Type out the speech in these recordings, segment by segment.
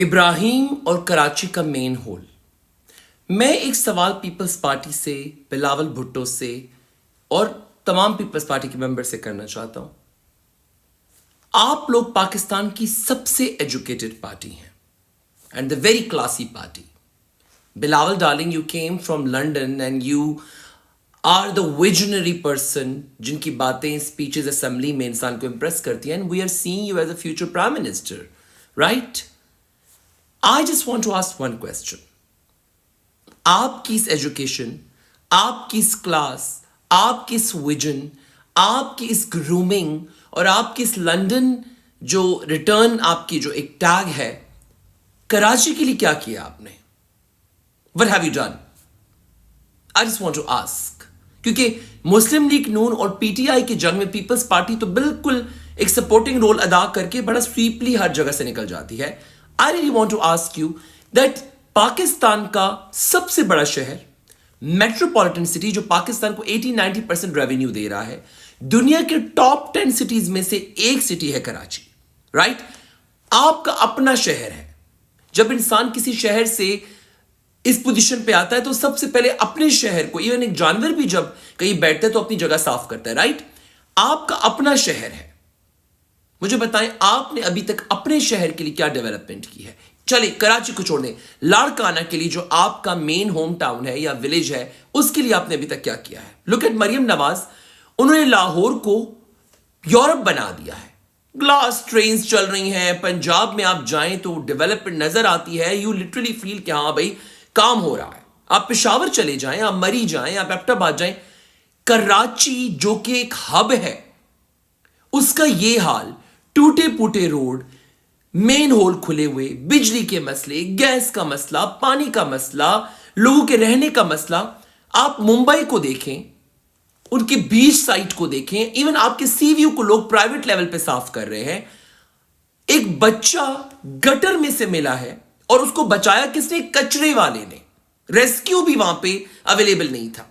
ابراہیم اور کراچی کا مین ہول. میں ایک سوال پیپلز پارٹی سے، بلاول بھٹو سے اور تمام پیپلز پارٹی کے ممبر سے کرنا چاہتا ہوں. آپ لوگ پاکستان کی سب سے ایجوکیٹڈ پارٹی ہیں and the very classy party. Bilawal darling, you came from London and you are the visionary person جن کی باتیں اسپیچز اسمبلی میں انسان کو امپریس کرتی ہیں. And we are seeing you as a future prime minister, right? I just want to ask one question. آپ کی اس ایجوکیشن، آپ کی اس کلاس، آپ کی اس ویژن، آپ کی اس گرومنگ اور آپ کی اس لنڈن جو ریٹرن آپ کی جو ایک ٹیگ ہے، کراچی کے لیے کیا کیا آپ نے؟ What have you done? I just want to ask. کیونکہ مسلم لیگ نون اور پی ٹی آئی کی جنگ میں پیپلز پارٹی تو بالکل ایک سپورٹنگ رول ادا کر کے بڑا سویپلی ہر جگہ سے نکل جاتی ہے. I really want to ask you that Pakistan کا سب سے بڑا شہر، میٹروپولیٹن سٹی جو پاکستان کو 80-90% ریونیو دے رہا ہے، دنیا کے ٹاپ 10 سٹیز میں سے ایک سٹی ہے کراچی، رائٹ؟ آپ کا اپنا شہر ہے. جب انسان کسی شہر سے اس پوزیشن پہ آتا ہے تو سب سے پہلے اپنے شہر کو، ایون ایک جانور بھی جب کہیں بیٹھتا ہے تو اپنی جگہ صاف کرتا ہے، رائٹ؟ آپ کا اپنا شہر ہے. مجھے بتائیں آپ نے ابھی تک اپنے شہر کے لیے کیا ڈیولپمنٹ کی ہے؟ چلے کراچی کو چھوڑ دیں، لاڑکانہ کے لیے جو آپ کا مین ہوم ٹاؤن ہے یا ولیج ہے، اس کے لیے آپ نے ابھی تک کیا کیا ہے؟ لک ایٹ مریم نواز، انہوں نے لاہور کو یورپ بنا دیا ہے. گلاس ٹرینز چل رہی ہیں، پنجاب میں آپ جائیں تو ڈیولپمنٹ نظر آتی ہے. یو لٹرلی فیل کہ ہاں بھائی کام ہو رہا ہے. آپ پشاور چلے جائیں، آپ مری جائیں، آپ ایبٹ آباد جائیں. کراچی جو کہ ایک ہب ہے، اس کا یہ حال، ٹوٹے پوٹے روڈ، مین ہول کھلے ہوئے، بجلی کے مسئلے، گیس کا مسئلہ، پانی کا مسئلہ، لوگوں کے رہنے کا مسئلہ. آپ ممبئی کو دیکھیں، ان کی بیچ سائٹ کو دیکھیں، ایون آپ کے سی ویو کو لوگ پرائیویٹ لیول پہ صاف کر رہے ہیں. ایک بچہ گٹر میں سے ملا ہے اور اس کو بچایا کس نے؟ کچرے والے نے. ریسکیو بھی وہاں پہ اویلیبل نہیں تھا.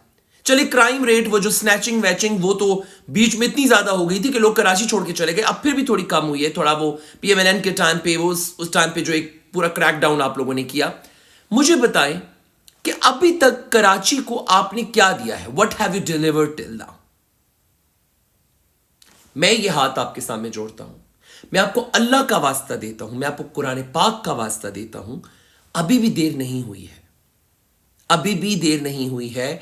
چلے کرائم ریٹ، وہ جو سنیچنگ ویچنگ، وہ تو بیچ میں اتنی زیادہ ہو گئی تھی کہ لوگ کراچی چھوڑ کے چلے گئے. اب پھر بھی تھوڑی کم ہوئی ہے، تھوڑا وہ پی ایم این این کے ٹائم پہ، وہ اس ٹائم پہ جو ایک پورا کریک ڈاؤن آپ لوگوں نے کیا. مجھے بتائیں کہ ابھی تک کراچی کو آپ نے کیا دیا ہے؟ What have you delivered till now? میں یہ ہاتھ آپ کے سامنے جوڑتا ہوں، میں آپ کو اللہ کا واسطہ دیتا ہوں، میں آپ کو قرآن پاک کا واسطہ دیتا ہوں. ابھی بھی دیر نہیں ہوئی ہے، ابھی بھی دیر نہیں ہوئی ہے.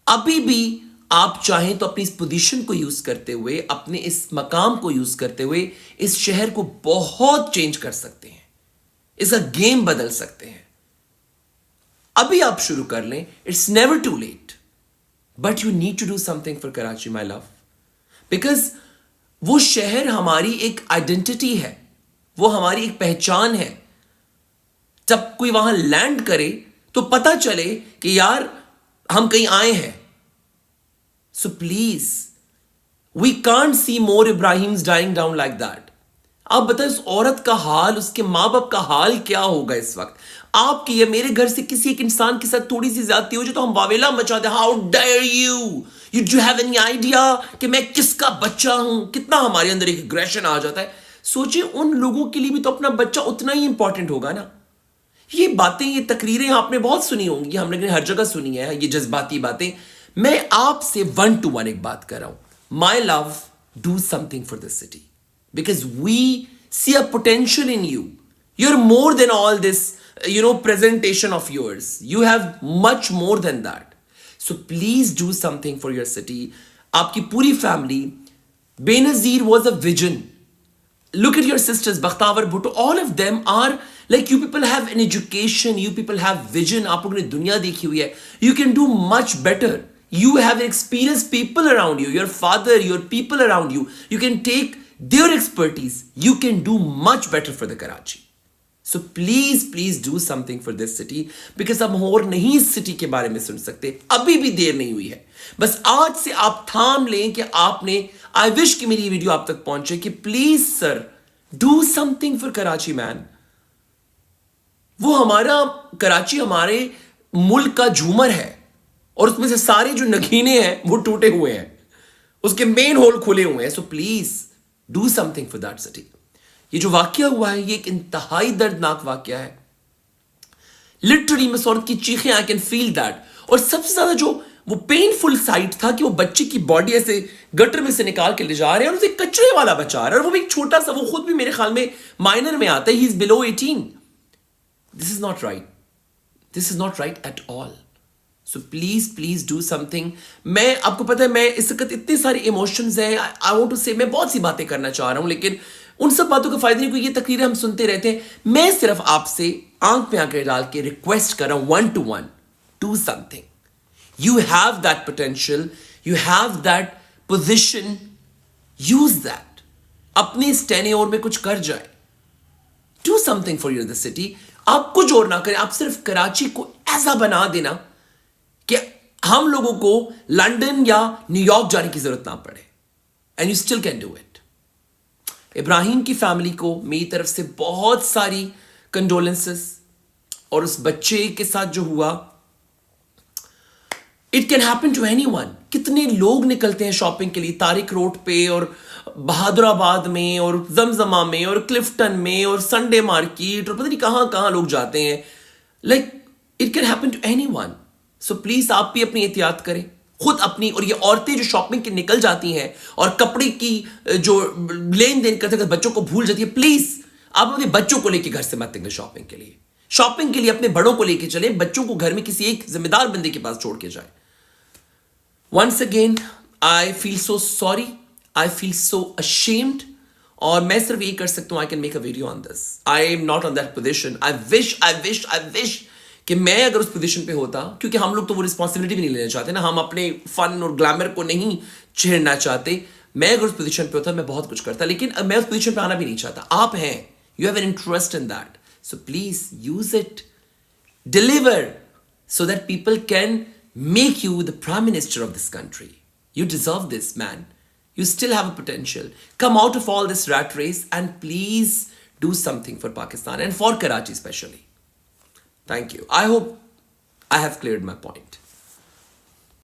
ابھی بھی آپ چاہیں تو اپنی اس پوزیشن کو یوز کرتے ہوئے، اپنے اس مقام کو یوز کرتے ہوئے اس شہر کو بہت چینج کر سکتے ہیں، اس کا گیم بدل سکتے ہیں. ابھی آپ شروع کر لیں. It's never too late, but you need to do something for Karachi my love, because وہ شہر ہماری ایک آئیڈینٹی ہے، وہ ہماری ایک پہچان ہے. جب کوئی وہاں لینڈ کرے تو پتہ چلے کہ یار ہم کہیں آئے ہیں. So please, we can't see more Ibrahims dying down like that. آپ بتائیں اس عورت کا حال، اس کے ماں باپ کا حال کیا ہوگا اس وقت؟ آپ کی یا میرے گھر سے کسی ایک انسان کے ساتھ تھوڑی سی زیادتی ہو جائے تو ہم واویلا مچا دیں. How dare you? You do have any idea کہ میں کس کا بچہ ہوں؟ کتنا ہمارے اندر ایک اگریشن آ جاتا ہے. سوچیں ان لوگوں کے لیے بھی تو اپنا بچہ اتنا ہی امپورٹنٹ ہوگا نا. یہ باتیں، یہ تقریریں آپ نے بہت سنی ہوں گی، ہم نے ہر جگہ سنی ہے یہ جذباتی باتیں. میں آپ سے 1 to 1 ایک بات کر رہا ہوں. My love, do something for this city because we see a potential in you. You are more than all this presentation of yours. You have much more than that. So please do something for your city. آپ کی پوری family, Benazir was a vision. Look at your sisters, Bakhtavar Bhutto, all of them are like, you people have an education, you people have vision, آپ لوگوں نے دنیا دیکھی ہوئی ہے. You can do much better. You have experienced people around you, your father, your people around you. You can take their expertise. You can do much better for the Karachi. So please do something for this city because ہم اور نہیں اس city کے بارے میں سن سکتے. ابھی بھی دیر نہیں ہوئی ہے. بس آج سے آپ تھام لیں کہ آپ نے، آئی وش کہ میری یہ ویڈیو آپ تک پہنچے کہ please sir do something for Karachi مین. وہ ہمارا کراچی ہمارے ملک کا جھومر ہے اور اس میں سے سارے جو نگینے ہیں وہ ٹوٹے ہوئے ہیں، اس کے مین ہول کھلے ہوئے ہیں. سو please do something for that city. یہ جو واقعہ ہوا ہے یہ ایک انتہائی دردناک واقعہ ہے. لٹرلی میں عورت کی چیخیں آئی کین فیل دیٹ. اور سب سے زیادہ جو وہ پینفل سائٹ تھا کہ وہ بچے کی باڈی ایسے گٹر میں سے نکال کے لے جا رہے ہیں اور اسے کچرے والا بچا رہا ہے, اور وہ بھی ایک چھوٹا سا, وہ خود بھی میرے خیال میں مائنر میں آتا ہے, he is below 18. This is not right, this is not right at all. So please do something. میں آپ کو پتا ہے میں اس وقت اتنے سارے ایموشنز ہیں, آئی وانٹ ٹو سے, میں بہت سی باتیں کرنا چاہ رہا ہوں لیکن ان سب باتوں کا فائدہ نہیں, کوئی یہ تقریریں ہم سنتے رہتے ہیں. میں صرف آپ سے آنکھ پہ آنکھیں ڈال کے ریکویسٹ کر رہا ہوں, 1 to 1 do some thing. You have that potential, you have that position, use that. اپنے اس ٹینیور میں کچھ کر جائے. Do something for your the city. آپ کچھ اور نہ کریں, آپ صرف کراچی کو ایسا بنا دینا کہ ہم لوگوں کو لنڈن یا نیو یارک جانے کی ضرورت نہ پڑے. And you still can do it. ابراہیم کی فیملی کو میری طرف سے بہت ساری کنڈولنسز, اور اس بچے کے ساتھ جو ہوا, it can happen to anyone. کتنے لوگ نکلتے ہیں شاپنگ کے لیے طارق روڈ پہ اور بہادر آباد میں اور زمزمہ میں اور کلفٹن میں اور سنڈے مارکیٹ اور پتہ نہیں کہاں کہاں لوگ جاتے ہیں. Like it can happen to anyone. So please آپ بھی اپنی احتیاط کریں خود اپنی. اور یہ عورتیں جو شاپنگ کے نکل جاتی ہیں اور کپڑے کی جو لین دین کرتے بچوں کو بھول جاتی ہے, پلیز آپ اپنے بچوں کو لے کے گھر سے مت نکلیں شاپنگ کے لیے. شاپنگ کے لیے اپنے بڑوں کو لے کے چلیں, بچوں کو گھر میں کسی ایک ذمہ دار بندے کے پاس چھوڑ کے جائیں. Once again, I feel so sorry. I feel so ashamed. اور میں صرف یہی کر سکتا ہوں, I can make a video on this. I am not on that position. I wish کہ میں اگر اس پوزیشن پہ ہوتا, کیونکہ ہم لوگ تو وہ رسپانسبلٹی بھی نہیں لینا چاہتے نا, ہم اپنے فن اور گلیمر کو نہیں چھیڑنا چاہتے. میں اگر اس پوزیشن پہ ہوتا میں بہت کچھ کرتا, لیکن میں اس پوزیشن پہ آنا بھی نہیں چاہتا. آپ ہیں, you have an interest in that. So please use it. Deliver so that people can make you the Prime Minister of this country. You deserve this, man. You still have a potential. Come out of all this rat race and please do something for Pakistan and for Karachi especially. Thank you. I hope I have cleared my point.